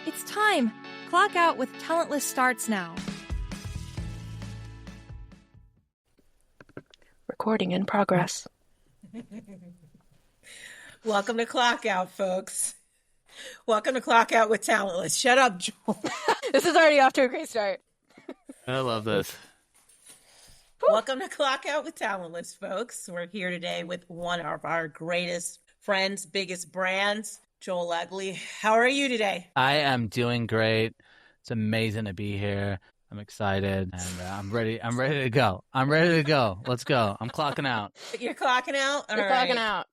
It's time. Clockout with Talentless starts now. Recording in progress. Welcome to Clockout, folks. Welcome to Clockout with Talentless. Shut up, Joel. This is already off to a great start. I love this. Welcome to Clockout with Talentless, folks. We're here today with one of our greatest friends, biggest brands, Joel Lalgee. How are you today? I am doing great. It's amazing to be here. I'm excited and I'm ready. I'm ready to go. Let's go. I'm clocking out. You're clocking out? You're clocking out.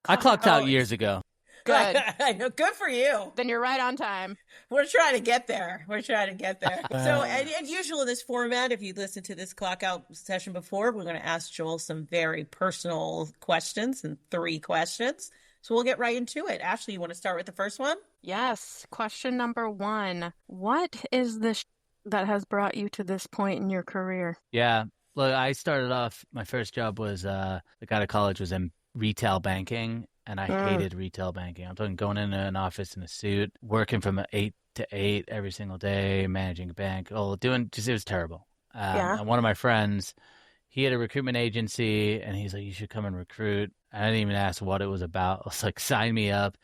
I clocked out years ago. Good. I know. Good for you. Then you're right on time. We're trying to get there. So, and usual in this format, if you listened to this Clockout session before, we're going to ask Joel some very personal questions and 3 questions. So we'll get right into it. Ashley, you want to start with the first one? Yes. Question number 1. What is the that has brought you to this point in your career? Yeah. Look, I started off, my first job was, I got out of college, was in retail banking. And I hated retail banking. I'm talking going into an office in a suit, working from 8 to 8 every single day, managing a bank, it was terrible. And one of my friends, he had a recruitment agency, and he's like, you should come and recruit. I didn't even ask what it was about. I was like, sign me up.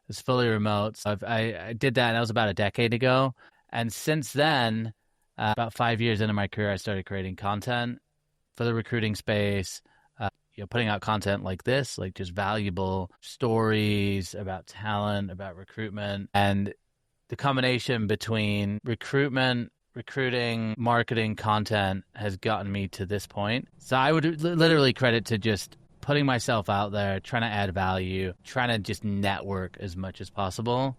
It's fully remote. So I did that, and that was about a decade ago. And since then, about 5 years into my career, I started creating content for the recruiting space. Putting out content like this, like just valuable stories about talent, about recruitment, and the combination between recruitment, recruiting, marketing, content has gotten me to this point. So I would literally credit to just putting myself out there, trying to add value, trying to just network as much as possible,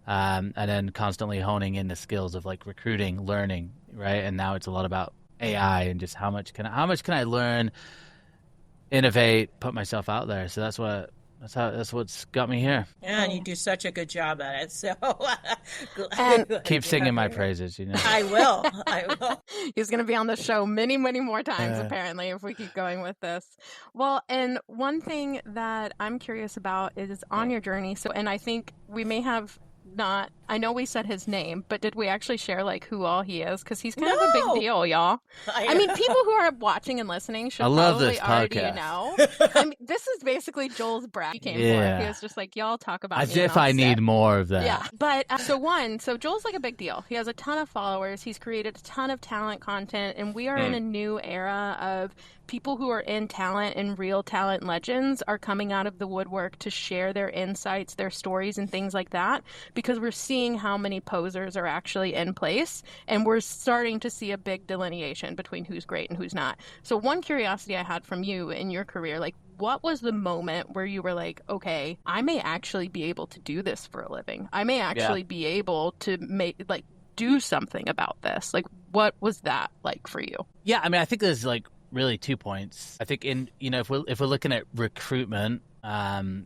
and then constantly honing in the skills of like recruiting, learning, right? And now it's a lot about AI and just how much can I learn, innovate, put myself out there. So that's what's got me here. Yeah, and you do such a good job at it. So keep singing my praises, I will. He's going to be on the show many, many more times, apparently, if we keep going with this. Well, and one thing that I'm curious about is on your journey. So, and I think we may have not, I know we said his name, but did we actually share like who all he is? Because he's kind of a big deal, y'all. I mean, people who are watching and listening should probably already know. I mean, this is basically Joel's brag he came for. He was just like, y'all talk about as me if I need more of that. Yeah, but so Joel's like a big deal. He has a ton of followers. He's created a ton of talent content, and we are in a new era of people who are in talent and real talent legends are coming out of the woodwork to share their insights, their stories, and things like that, because we're seeing how many posers are actually in place, and we're starting to see a big delineation between who's great and who's not. So one curiosity I had from you in your career, like, what was the moment where you were like, okay, I may actually be able to do this for a living. I may actually be able to do something about this. Like, what was that like for you? Yeah, I mean, I think there's like really 2 points. I think if we're looking at recruitment,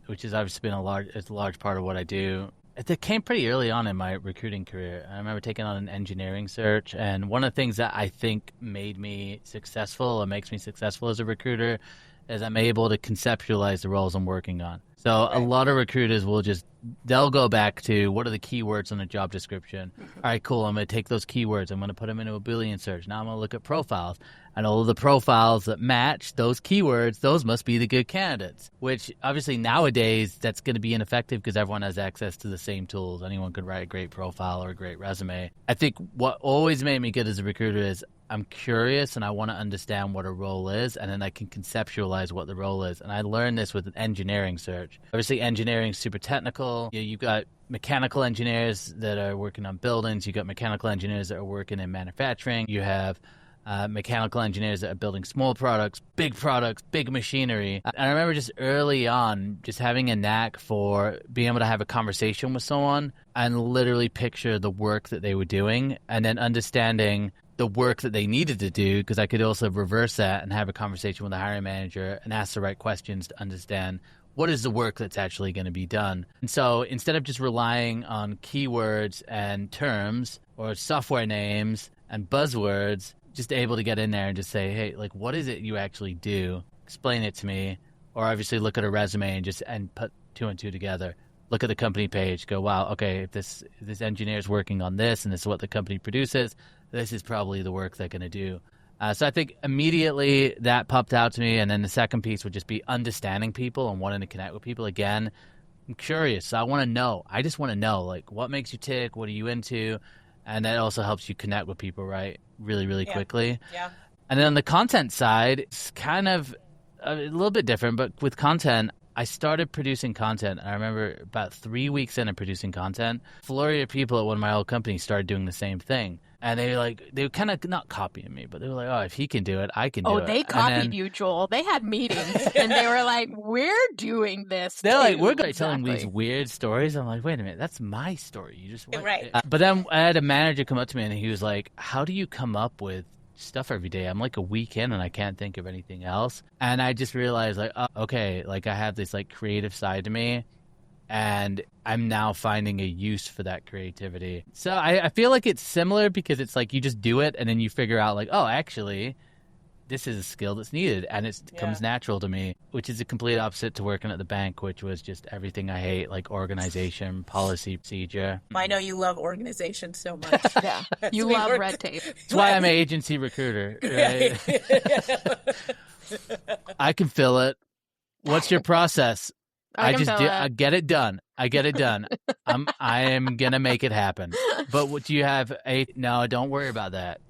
which has obviously been a large part of what I do, it came pretty early on in my recruiting career. I remember taking on an engineering search, and one of the things that I think made me successful or makes me successful as a recruiter is I'm able to conceptualize the roles I'm working on. So a lot of recruiters they'll go back to what are the keywords on a job description. All right, cool. I'm going to take those keywords. I'm going to put them into a Boolean search. Now I'm going to look at profiles. And all of the profiles that match those keywords, those must be the good candidates, which obviously nowadays that's going to be ineffective because everyone has access to the same tools. Anyone could write a great profile or a great resume. I think what always made me good as a recruiter is I'm curious and I want to understand what a role is, and then I can conceptualize what the role is. And I learned this with an engineering search. Obviously, engineering is super technical. You've got mechanical engineers that are working on buildings. You've got mechanical engineers that are working in manufacturing. You have mechanical engineers that are building small products, big machinery. And I remember just early on just having a knack for being able to have a conversation with someone and literally picture the work that they were doing, and then understanding the work that they needed to do, because I could also reverse that and have a conversation with the hiring manager and ask the right questions to understand what is the work that's actually going to be done. And so instead of just relying on keywords and terms or software names and buzzwords, just able to get in there and just say, hey, like, what is it you actually do? Explain it to me. Or obviously look at a resume and put 2 and 2 together. look at the company page, go, wow, okay, if this engineer is working on this and this is what the company produces, this is probably the work they're going to do. So I think immediately that popped out to me. And then the second piece would just be understanding people and wanting to connect with people. Again, I'm curious. So I want to know. I just want to know, like, what makes you tick? What are you into? And that also helps you connect with people, right? Really, really quickly. Yeah. And then on the content side, it's kind of a little bit different. But with content, I started producing content. I remember about 3 weeks in of producing content, a flurry of people at one of my old companies started doing the same thing. And they were kind of not copying me, but they were like, oh, if he can do it, I can do it. Oh, they copied you, Joel. They had meetings and they were like, we're doing this. They're like, we're going to telling these weird stories. I'm like, wait a minute, that's my story. You just went. Right. But then I had a manager come up to me and he was like, how do you come up with stuff every day? I'm like a week in and I can't think of anything else. And I just realized like, oh, okay, like I have this like creative side to me. And I'm now finding a use for that creativity. So I feel like it's similar because it's like you just do it and then you figure out like, oh, actually, this is a skill that's needed. And it comes natural to me, which is a complete opposite to working at the bank, which was just everything I hate, like organization, policy, procedure. I know you love organization so much. Yeah, you love red tape. That's why I'm an agency recruiter, right? I can fill it. What's your process? I get it done. I get it done. I am gonna make it happen. But what do you have? No, don't worry about that.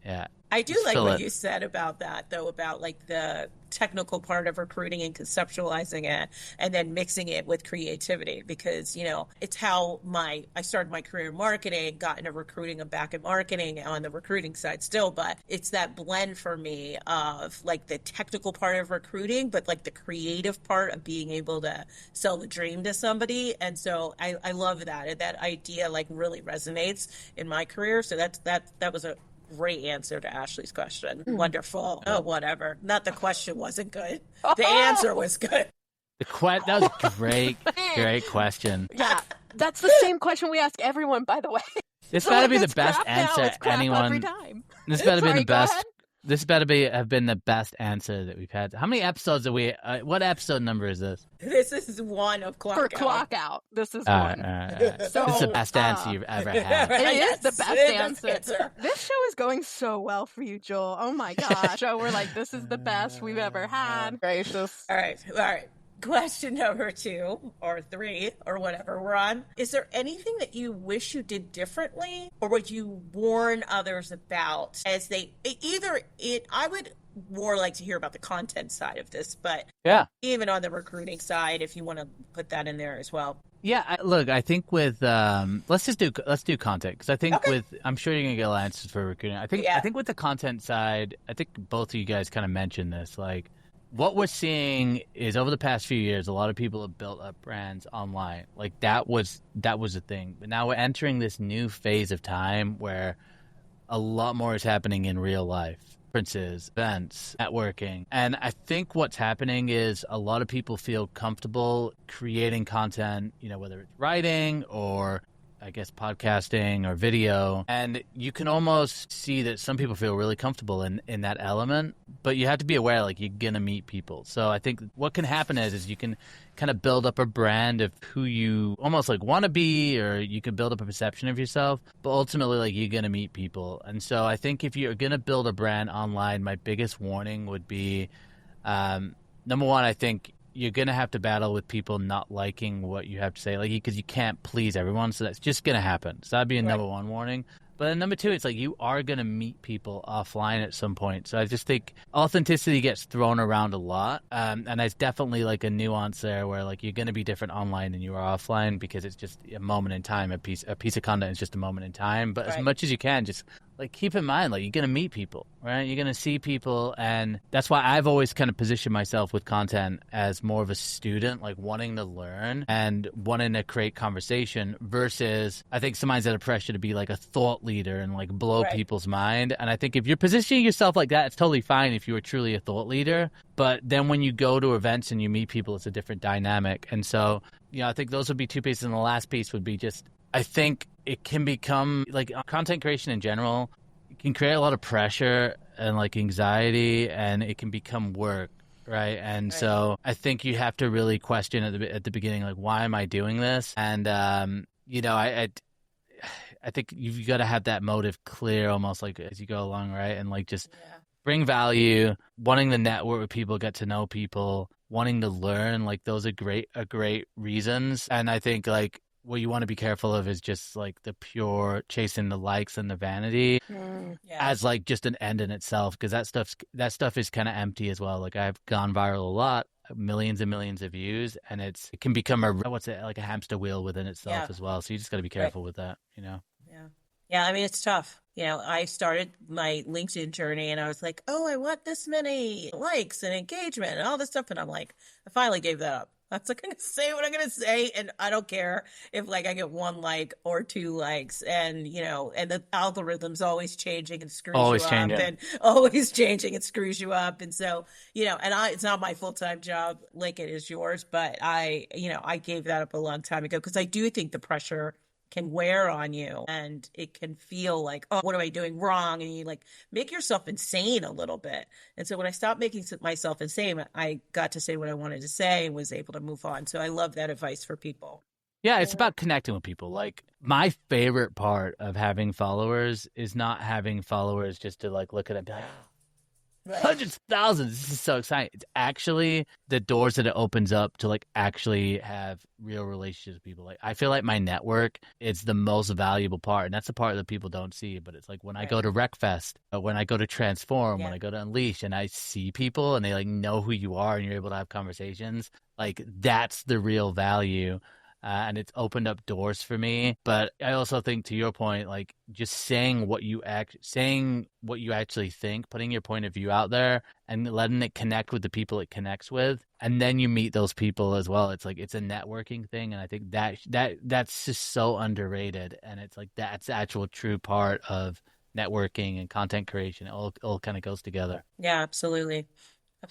Yeah. I do like what you said about that, though, about like the technical part of recruiting and conceptualizing it and then mixing it with creativity, because, you know, it's how I started my career in marketing, got into recruiting and back in marketing on the recruiting side still. But it's that blend for me of like the technical part of recruiting, but like the creative part of being able to sell the dream to somebody. And so I love that. And that idea like really resonates in my career. So that was a great answer to Ashley's question. Wonderful. Oh, whatever. Not the question wasn't good. The answer was good. That was a great question. Yeah, that's the same question we ask everyone, by the way. This better be the best answer anyone. Every time. This better be the best. This better have been the best answer that we've had. How many episodes are we? What episode number is this? This is one of Clockout. For Clockout, this is one. So, this is the best answer you've ever had. It is the best answer. This show is going so well for you, Joel. Oh my gosh. So we're like, this is the best we've ever had. Gracious. All right. Question number 2 or 3 or whatever we're on. Is there anything that you wish you did differently, or would you warn others about as I would more like to hear about the content side of this, but even on the recruiting side, if you want to put that in there as well. Yeah, look, I think with let's do content, because I think I'm sure you're gonna get a lot of answers for recruiting. I think with the content side, I think both of you guys kind of mentioned this, like. What we're seeing is over the past few years, a lot of people have built up brands online. Like that was a thing. But now we're entering this new phase of time where a lot more is happening in real life. Conferences, events, networking. And I think what's happening is a lot of people feel comfortable creating content, you know, whether it's writing or I guess podcasting or video, and you can almost see that some people feel really comfortable in that element, but you have to be aware, like, you're gonna meet people. So I think what can happen is you can kind of build up a brand of who you almost like want to be, or you can build up a perception of yourself, but ultimately like you're gonna meet people. And so I think if you're gonna build a brand online, my biggest warning would be number one, I think you're going to have to battle with people not liking what you have to say, like, because you can't please everyone. So that's just going to happen. So that'd be a number one warning. But then number 2, it's like you are going to meet people offline at some point. So I just think authenticity gets thrown around a lot. And there's definitely like a nuance there where like you're going to be different online than you are offline, because it's just a moment in time. A piece of content is just a moment in time. But as much as you can, just like keep in mind, like you're going to meet people, right? You're going to see people. And that's why I've always kind of positioned myself with content as more of a student, like wanting to learn and wanting to create conversation, versus I think somebody's under pressure to be like a thought leader and like blow people's mind. And I think if you're positioning yourself like that, it's totally fine if you were truly a thought leader. But then when you go to events and you meet people, it's a different dynamic. And so, you know, I think those would be 2 pieces. And the last piece would be just, I think it can become like content creation in general, it can create a lot of pressure and like anxiety, and it can become work. right? And Right. so I think you have to really question at the beginning, like, why am I doing this? And I think you've got to have that motive clear, almost like as you go along, right? And like just Yeah. bring value, wanting to network with people, get to know people, wanting to learn. Like those are great reasons. And I think like what you want to be careful of is just like the pure chasing the likes and the vanity Yeah. as like just an end in itself, because that stuff is kind of empty as well. Like I've gone viral a lot, millions and millions of views, and it can become like a hamster wheel within itself Yeah. as well. So you just got to be careful with that, you know. Yeah. Yeah, I mean, it's tough. I started my LinkedIn journey and I was like, oh, I want this many likes and engagement and all this stuff. And I'm like, I finally gave that up. I was like, I'm going to say what I'm going to say. And I don't care if like I get 1 like or 2 likes. And, and the algorithm's always changing and screws Always you changing. up and always changing and screws you up. And so, it's not my full-time job like it is yours, but I gave that up a long time ago because I do think the pressure can wear on you and it can feel like, oh, what am I doing wrong? And you like make yourself insane a little bit. And so when I stopped making myself insane, I got to say what I wanted to say and was able to move on. So I love that advice for people. Yeah, it's about connecting with people. Like my favorite part of having followers is not having followers just to like look at it and be like, Right. hundreds of thousands. This is so exciting. It's actually the doors that it opens up to like actually have real relationships with people. Like I feel like my network is the most valuable part, and that's the part that people don't see. But it's like when I go to RecFest, when I go to Transform, when I go to Unleash, and I see people and they like know who you are, and you're able to have conversations. Like that's the real value. And it's opened up doors for me. But I also think, to your point, like just saying what you actually think, putting your point of view out there, and letting it connect with the people it connects with, and then you meet those people as well. It's like it's a networking thing, and I think that's just so underrated. And it's like that's the actual true part of networking and content creation. It all kind of goes together. Yeah, absolutely.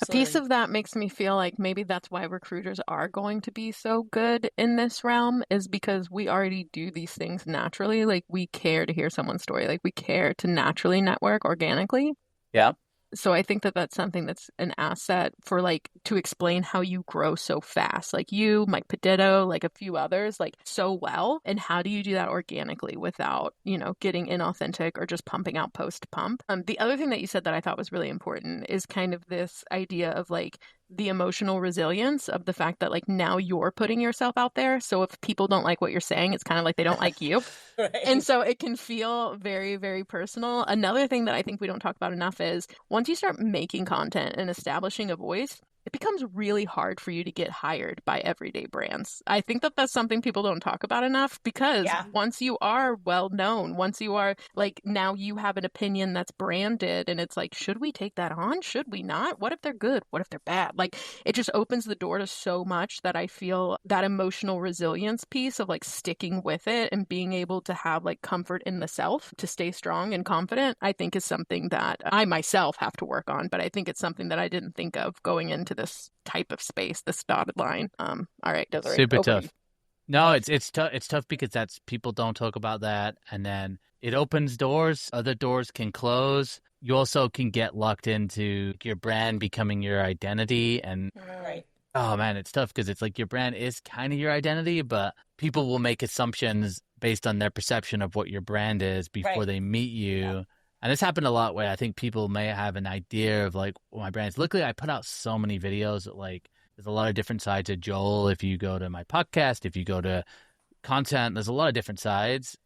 A piece of that makes me feel like maybe that's why recruiters are going to be so good in this realm, is because we already do these things naturally. Like we care to hear someone's story. Like we care to naturally network organically. Yeah. So I think that that's something that's an asset for like to explain how you grow so fast. Like you, Mike Pedetto, like a few others, like so well. And how do you do that organically without, getting inauthentic or just pumping out post pump? The other thing that you said that I thought was really important is kind of this idea of like the emotional resilience of the fact that like now you're putting yourself out there. So if people don't like what you're saying, it's kind of like they don't like you. Right. And so it can feel very, very personal. Another thing that I think we don't talk about enough is once you start making content and establishing a voice, it becomes really hard for you to get hired by everyday brands. I think that that's something people don't talk about enough because once you are well known, once you are like now you have an opinion that's branded and it's like, should we take that on? Should we not? What if they're good? What if they're bad? Like it just opens the door to so much that I feel that emotional resilience piece of like sticking with it and being able to have like comfort in the self to stay strong and confident, I think is something that I myself have to work on. But I think it's something that I didn't think of going into this type of space, this dotted line. All right, Desiree. Super tough. No, it's tough. It's tough because that's people don't talk about that, and then it opens doors. Other doors can close. You also can get locked into your brand becoming your identity, and oh man, it's tough because it's like your brand is kind of your identity, but people will make assumptions based on their perception of what your brand is before they meet you. Yeah. And this happened a lot where I think people may have an idea of like my brand. Luckily, I put out so many videos that like there's a lot of different sides of Joel. If you go to my podcast, if you go to content, there's a lot of different sides,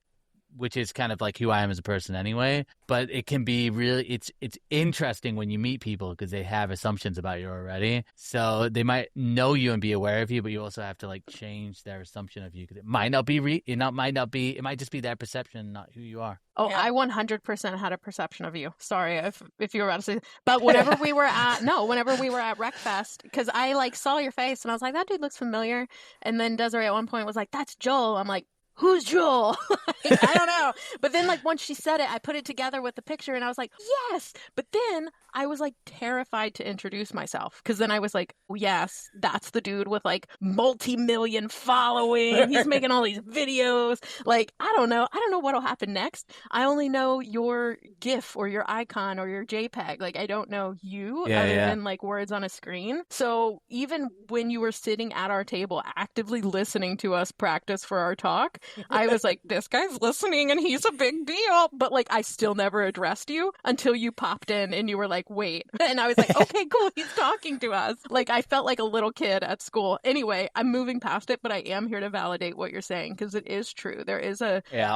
which is kind of like who I am as a person anyway. But it can be really, it's interesting when you meet people because they have assumptions about you already. So they might know you and be aware of you, but you also have to like change their assumption of you because it might not be, it might just be their perception, not who you are. Oh, yeah. I 100% had a perception of you. Sorry if you were about to say, but whenever we were at RecFest, because I like saw your face and I was like, that dude looks familiar. And then Desiree at one point was like, that's Joel. I'm like, who's Joel? Like, I don't know. But then like once she said it, I put it together with the picture and I was like, yes. But then I was like terrified to introduce myself because then I was like, oh, yes, that's the dude with like multi-million following. He's making all these videos. Like, I don't know. I don't know what'll happen next. I only know your GIF or your icon or your JPEG. Like, I don't know you other than like words on a screen. So even when you were sitting at our table actively listening to us practice for our talk, I was like, this guy's listening and he's a big deal. But like, I still never addressed you until you popped in and you were like, wait. And I was like, okay, cool. He's talking to us. Like, I felt like a little kid at school. Anyway, I'm moving past it, but I am here to validate what you're saying because it is true. There is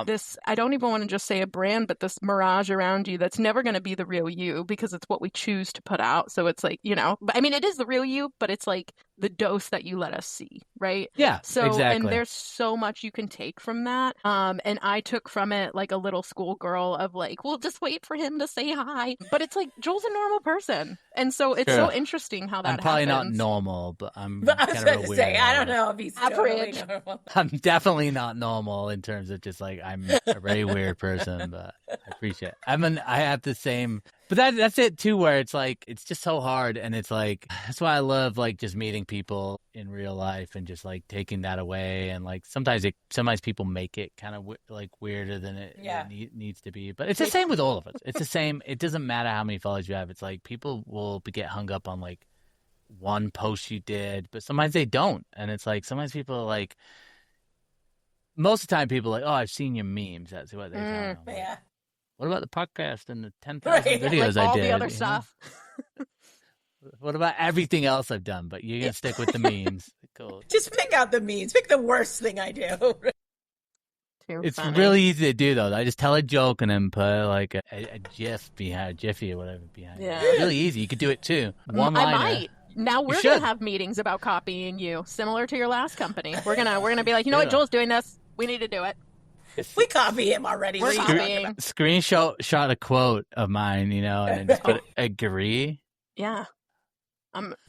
this, I don't even want to just say a brand, but this mirage around you that's never going to be the real you because it's what we choose to put out. So it's like, I mean, it is the real you, but it's like the dose that you let us see, right? Yeah, so, exactly. And there's so much you can take from that. And I took from it like a little schoolgirl of like, well, just wait for him to say hi. But it's like, Joel's a normal person. And so it's so interesting how that I'm probably happens. not normal, but I'm But I was kind going of to weird. say, I don't know if he's average. Totally normal. I'm definitely not normal in terms of just like I'm a very weird person, but I appreciate it. I have the same, but that's it too, where it's like it's just so hard, and it's like that's why I love like just meeting people in real life and just like taking that away, and like sometimes people make it kind of like weirder than it needs to be, but it's the same with all of us. It's the same. It doesn't matter how many followers you have. It's like people will get hung up on like one post you did, but sometimes they don't, and it's like sometimes people are like. Most of the time, people are like, oh, I've seen your memes. That's what they tell me. Yeah. What about the podcast and the 10,000 videos like I all did? the other stuff. What about everything else I've done? But you're going to stick with the memes. Cool. Just pick out the memes. Pick the worst thing I do. It's really easy to do, though. I just tell a joke and then put like a GIF behind, a Jiffy or whatever behind. Yeah. It's really easy. You could do it too. One I liner. might. Now we're going to have meetings about copying you, similar to your last company. We're gonna be like, you know what, Joel's doing this. We need to do it. We copy him already. We're copying. Screenshot a quote of mine, and then just put agree. Yeah.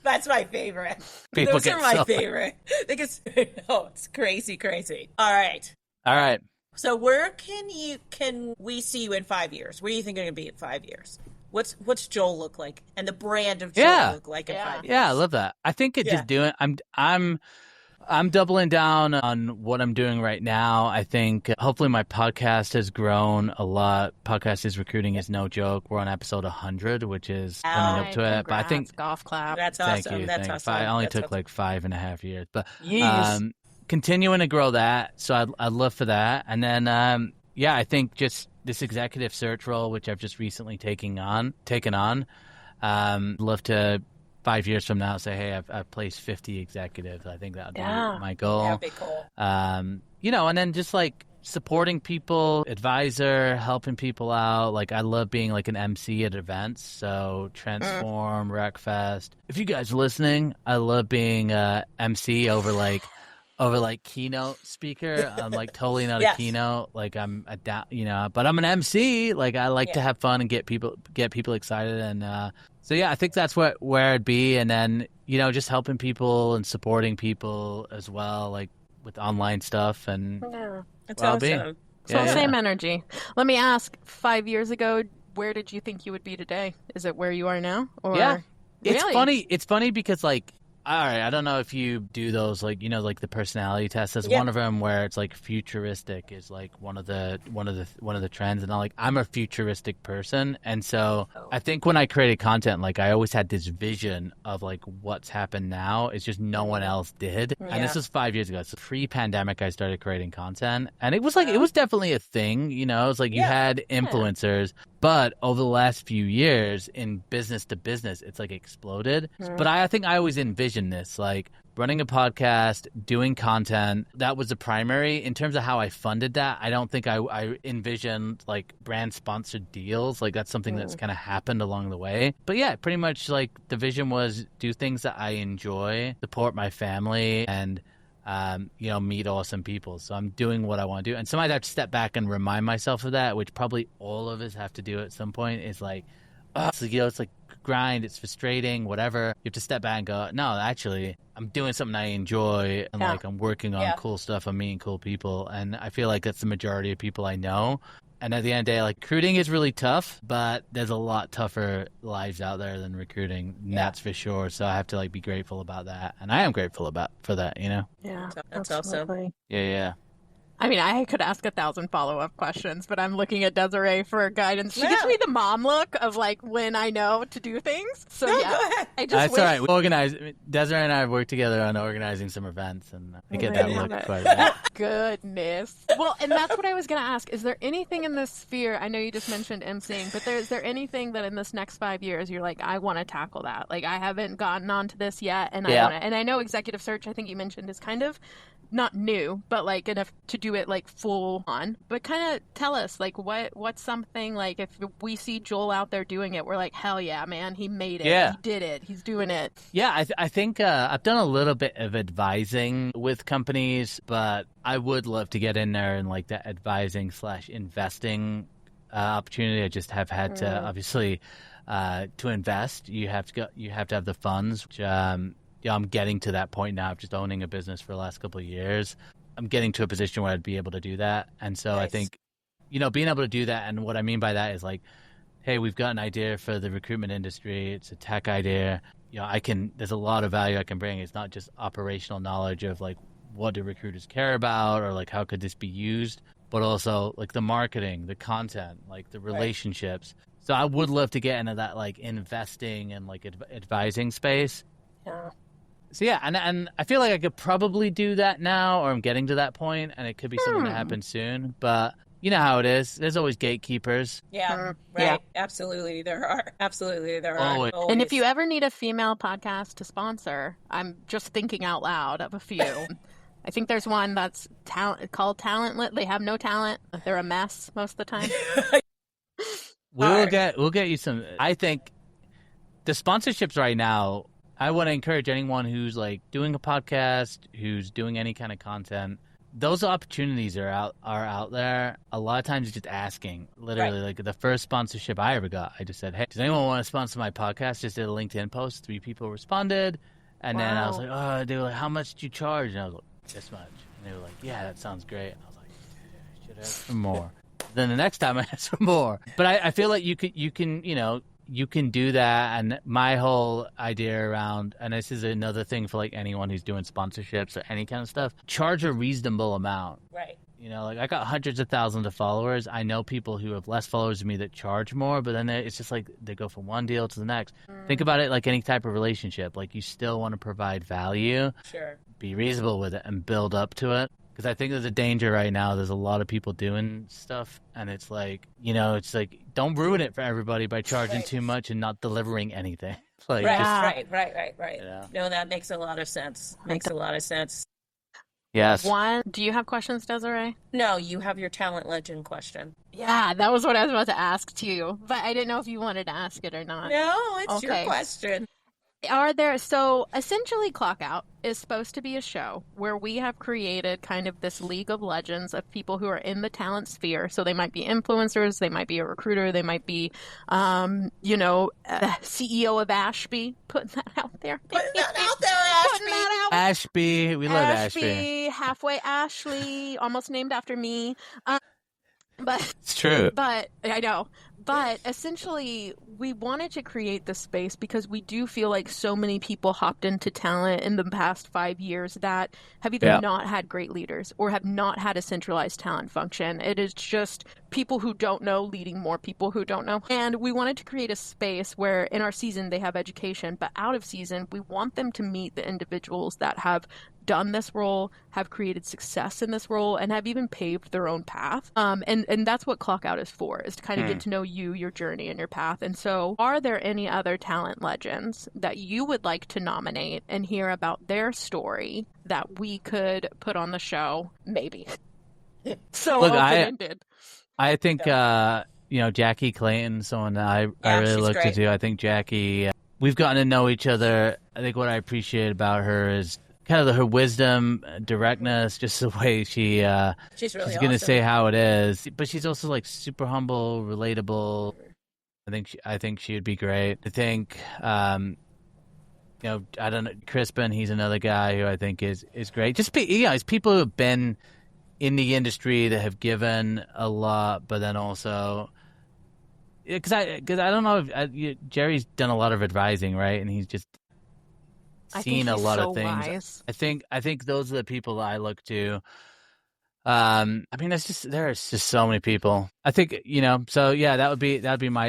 That's my favorite. People Those are my favorite. Because it's crazy. All right. So where can we see you in 5 years? Where do you think you're going to be in 5 years? What's Joel look like, and the brand of Joel look like in 5 years? Yeah, I love that. I think just doing. I'm doubling down on what I'm doing right now. I think hopefully my podcast has grown a lot. Podcast is Recruiting is no joke. We're on episode 100, which is coming up to it. But I think golf clap. That's thank awesome. you. That's awesome. I only took like 5.5 years, but continuing to grow that. So I'd love for that. And then I think just this executive search role, which I've just recently taken on. Love to 5 years from now say, hey, I've placed 50 executives. I think that would be my goal. That'd be cool. And then just like supporting people, advisor, helping people out. Like I love being like an MC at events. So Transform, Wreckfest. If you guys are listening, I love being MC over keynote speaker. I'm like totally not a keynote. Like I'm but I'm an MC. Like I like to have fun and get people excited. And I think that's where it'd be. And then just helping people and supporting people as well, like with online stuff and That's well-being. awesome. So same energy. Let me ask, 5 years ago, where did you think you would be today? Is it where you are now? Or It's really? funny. It's funny because like. All right, I don't know if you do those like like the personality test. There's one of them where it's like futuristic is like one of the trends, and I'm a futuristic person, and so I think when I created content, like I always had this vision of like what's happened now. It's just no one else did, and this was 5 years ago. So pre-pandemic, I started creating content, and it was like it was definitely a thing. It was like you had influencers. But over the last few years in business to business, it's like exploded. But I think I always envisioned this, like running a podcast, doing content. That was the primary. In terms of how I funded that, I don't think I envisioned like brand sponsored deals. Like that's something that's kind of happened along the way. But yeah, pretty much like the vision was do things that I enjoy, support my family, and meet awesome people. So I'm doing what I want to do. And sometimes I have to step back and remind myself of that, which probably all of us have to do at some point. Is like, it's like grind, it's frustrating, whatever. You have to step back and go, no, actually, I'm doing something I enjoy, and like I'm working on cool stuff, I'm meeting cool people, and I feel like that's the majority of people I know. And at the end of the day, like, recruiting is really tough, but there's a lot tougher lives out there than recruiting. That's for sure. So I have to like be grateful about that, and I am grateful for that. Yeah, that's absolutely. awesome. Yeah. I mean, I could ask 1,000 follow-up questions, but I'm looking at Desiree for guidance. She gives me the mom look of like when I know to do things. So go ahead. I just That's all right. We organize. Desiree and I have worked together on organizing some events, and I get that look quite a bit. Goodness. Well, and that's what I was going to ask. Is there anything in this sphere? I know you just mentioned emceeing, but is there anything that in this next 5 years you're like, I want to tackle that? Like, I haven't gotten onto this yet, and I want to. And I know executive search, I think you mentioned, is kind of not new, but like enough to do it like full on. But kind of tell us, like, what's something like if we see Joel out there doing it, we're like, hell yeah, man, he made it. He did it. He's doing it. Yeah, I think I've done a little bit of advising with companies, but I would love to get in there and like that advising / investing opportunity. I just have had to obviously to invest. You have to have the funds. Which, I'm getting to that point now of just owning a business for the last couple of years. I'm getting to a position where I'd be able to do that. And so I think, being able to do that, and what I mean by that is like, hey, we've got an idea for the recruitment industry. It's a tech idea. There's a lot of value I can bring. It's not just operational knowledge of like, what do recruiters care about, or like, how could this be used, but also like the marketing, the content, like the relationships. So I would love to get into that, like investing and like advising space. Yeah. So yeah, and I feel like I could probably do that now, or I'm getting to that point, and it could be something that happens soon. But you know how it is. There's always gatekeepers. Yeah, right. Yeah. Absolutely, there are. Always. And if you ever need a female podcast to sponsor, I'm just thinking out loud of a few. I think there's one that's called Talentless. They have no talent. They're a mess most of the time. We'll get you some. I think the sponsorships right now, I want to encourage anyone who's like doing a podcast, who's doing any kind of content. Those opportunities are out there. A lot of times just asking. Literally, like the first sponsorship I ever got, I just said, hey, does anyone want to sponsor my podcast? Just did a LinkedIn post. 3 people responded. And then I was like, oh, they were like, how much did you charge? And I was like, this much. And they were like, yeah, that sounds great. And I was like, I should ask for more. Then the next time I asked for more. But I feel like you can do that. And my whole idea around, and this is another thing for like anyone who's doing sponsorships or any kind of stuff, charge a reasonable amount. Right. Like I got hundreds of thousands of followers. I know people who have less followers than me that charge more, but then it's just like they go from one deal to the next. Think about it like any type of relationship. Like you still want to provide value. Sure. Be reasonable with it and build up to it. Because I think there's a danger right now. There's a lot of people doing stuff, and it's like, it's like, don't ruin it for everybody by charging too much and not delivering anything. Like, right. Yeah. No, that makes a lot of sense. Yes. Do you have questions, Desiree? No, you have your talent legend question. Yeah, that was what I was about to ask too, but I didn't know if you wanted to ask it or not. No, it's your question. So essentially Clockout is supposed to be a show where we have created kind of this league of legends of people who are in the talent sphere. So they might be influencers, they might be a recruiter, they might be, CEO of Ashby, putting that out there. Ashby. We love Ashby. Halfway Ashley, almost named after me. But it's true. But I know. But essentially, we wanted to create this space because we do feel like so many people hopped into talent in the past 5 years that have either not had great leaders or have not had a centralized talent function. It is just people who don't know leading more people who don't know. And we wanted to create a space where in our season they have education, but out of season, we want them to meet the individuals that have done this role, have created success in this role, and have even paved their own path. And that's what Clockout is for, is to kind of get to know you, your journey, and your path. And so are there any other talent legends that you would like to nominate and hear about their story that we could put on the show? Maybe. So look, open-ended. I think, Jackie Clayton, someone I really look to do. I think Jackie, we've gotten to know each other. I think what I appreciate about her is kind of her wisdom, directness, just the way she's really she's going to say how it is. But she's also like super humble, relatable. I think she would be great. I think I don't know, Crispin, he's another guy who I think is great. It's people who have been in the industry that have given a lot, but then also because I don't know if Jerry's done a lot of advising, right? And he's just seen a lot of things. Wise. I think those are the people that I look to. There's just so many people. I think that'd be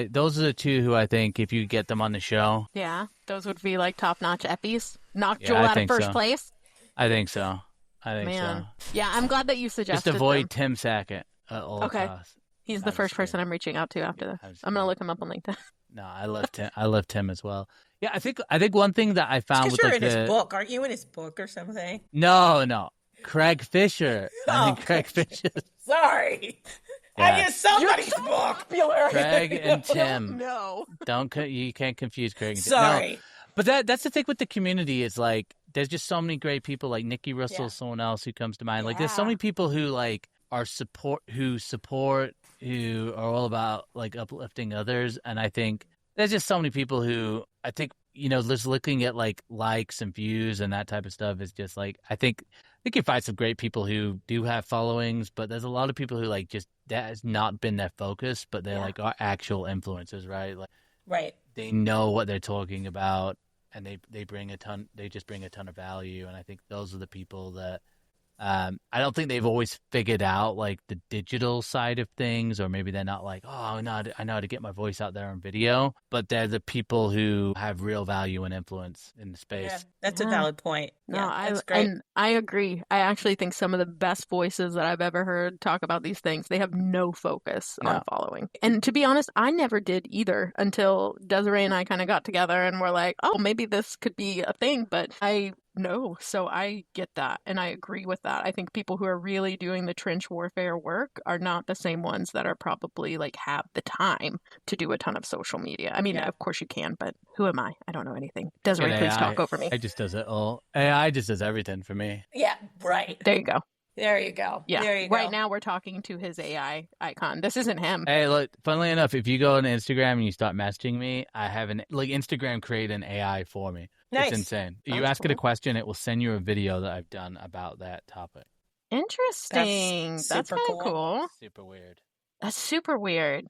those are the two who I think if you get them on the show. Yeah, those would be like top-notch eppies. Knock Joel out of first place. I think so. Man. Yeah, I'm glad that you suggested just avoid them. Tim Sackett at all costs. He's the first person I'm reaching out to after this. I'm gonna look him up on LinkedIn. No, I love Tim as well. Yeah, I think one thing that I found with you're in his book, aren't you? In his book or something? No. Craig Fisher. Craig Fisher. Sorry. Yeah. I guess somebody's book. Craig and Tim. No. You can't confuse Craig and Tim. Sorry. No. But that's the thing with the community is like there's just so many great people like Nikki Russell, someone else who comes to mind. Like there's so many people who like are who are all about like uplifting others, and I think there's just so many people who I think just looking at like likes and views and that type of stuff is just like I think you find some great people who do have followings, but there's a lot of people who like just that has not been their focus, but they're like are actual influencers, right? Like, right. They know what they're talking about, and they just bring a ton of value, and I think those are the people that I don't think they've always figured out like the digital side of things, or maybe they're not like, I know how to get my voice out there on video, but they're the people who have real value and influence in the space. Yeah, that's a valid point. No, that's great. And I agree. I actually think some of the best voices that I've ever heard talk about these things, they have no focus on following. And to be honest, I never did either until Desiree and I kind of got together and were like, oh, maybe this could be a thing, but no, so I get that, and I agree with that. I think people who are really doing the trench warfare work are not the same ones that are probably like have the time to do a ton of social media. I mean, of course you can, but who am I? I don't know anything. Desiree, please talk over me. I just does it all. AI just does everything for me. Yeah, right. There you go. There you go. Yeah. There you go. Right now we're talking to his AI icon. This isn't him. Hey, look, funnily enough, if you go on Instagram and you start messaging me, I have Instagram create an AI for me. Nice. It's insane. You ask it a question, it will send you a video that I've done about that topic. Interesting. That's kind of cool. Super weird. That's super weird.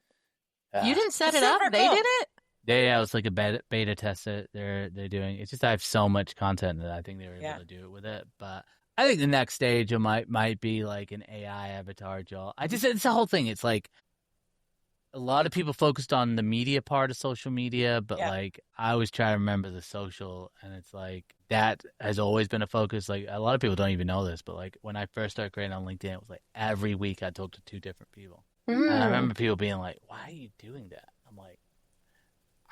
You didn't set it up. Cool. They did it? Yeah, it's like a beta test that they're doing. It's just I have so much content that I think they were able to do it with it. But I think the next stage might be like an AI avatar, Joel. It's the whole thing. It's like a lot of people focused on the media part of social media, but like I always try to remember the social, and it's like that has always been a focus. Like a lot of people don't even know this, but like when I first started creating on LinkedIn, it was like every week I talked to 2 different people. And I remember people being like, "Why are you doing that?" I'm like,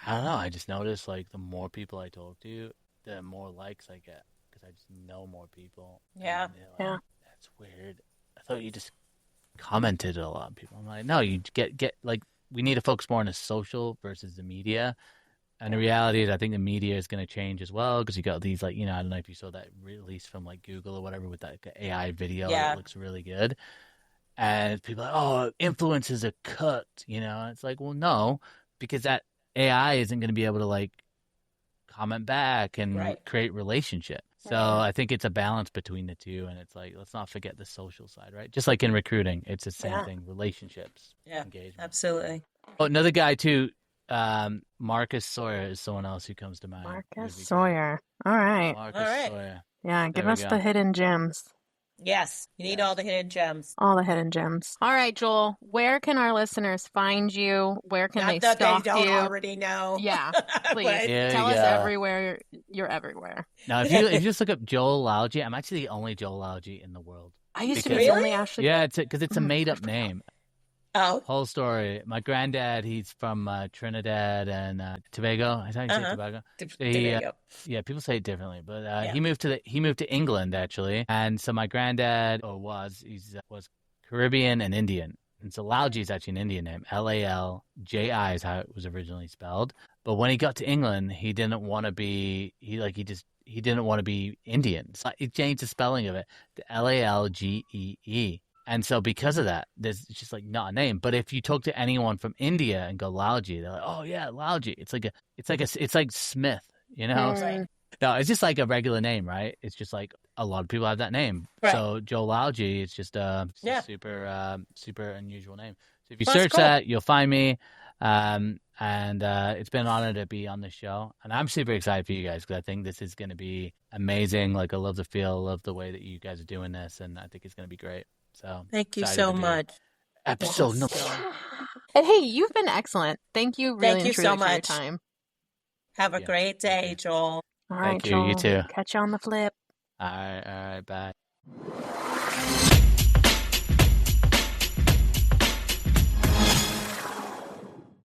I don't know. I just noticed like the more people I talk to, the more likes I get because I just know more people. Yeah, that's weird. I thought you just commented a lot of people. I'm like, no, you get like we need to focus more on the social versus the media. And the reality is, I think the media is going to change as well because you got these like I don't know if you saw that release from like Google or whatever with that AI video that looks really good. And people are like, oh, influencers are cooked, It's like, well, no, because that AI isn't going to be able to like comment back and create relationships. So I think it's a balance between the two, and it's like, let's not forget the social side, right? Just like in recruiting, it's the same thing, relationships, engagement. Absolutely. Oh, another guy too, Marcus Sawyer is someone else who comes to mind. Marcus Sawyer. All right. Sawyer. Yeah, give us the hidden gems. Yes, you need all the hidden gems. All the hidden gems. All right, Joel, where can our listeners find you? Where can they Not stalk that they don't you? already know. Yeah, please. Tell us everywhere. You're everywhere. Now, if you just look up Joel Lalgee, I'm actually the only Joel Lalgee in the world. I used to be the only Ashley. Yeah, because it's a made-up name. Oh. Whole story. My granddad, he's from Trinidad and Tobago. I thought you said Tobago. Tobago. Yeah, people say it differently, but he moved to England actually, and so my granddad was Caribbean and Indian, and so Lalgee is actually an Indian name. Lalji is how it was originally spelled. But when he got to England, he didn't want to be he didn't want to be Indian, so he changed the spelling of it to Lalgee. And so because of that, there's just like not a name. But if you talk to anyone from India and go Lalgee, they're like, oh yeah, Lalgee. It's like Smith, you know? Right. No, it's just like a regular name, right? It's just like a lot of people have that name. Right. So Joel Lalgee, it's just a super unusual name. So if you Well, that's search cool. that, you'll find me. And it's been an honor to be on the show. And I'm super excited for you guys because I think this is going to be amazing. Like I love the feel, I love the way that you guys are doing this, and I think it's going to be great. So Thank you excited so to do much. episode number. And hey, you've been excellent. Thank you really Thank you and truly so for your much. time. Have a Yeah. great day, Joel. All right, Thank you. You Joel. too. Catch you on the flip. All right. Bye.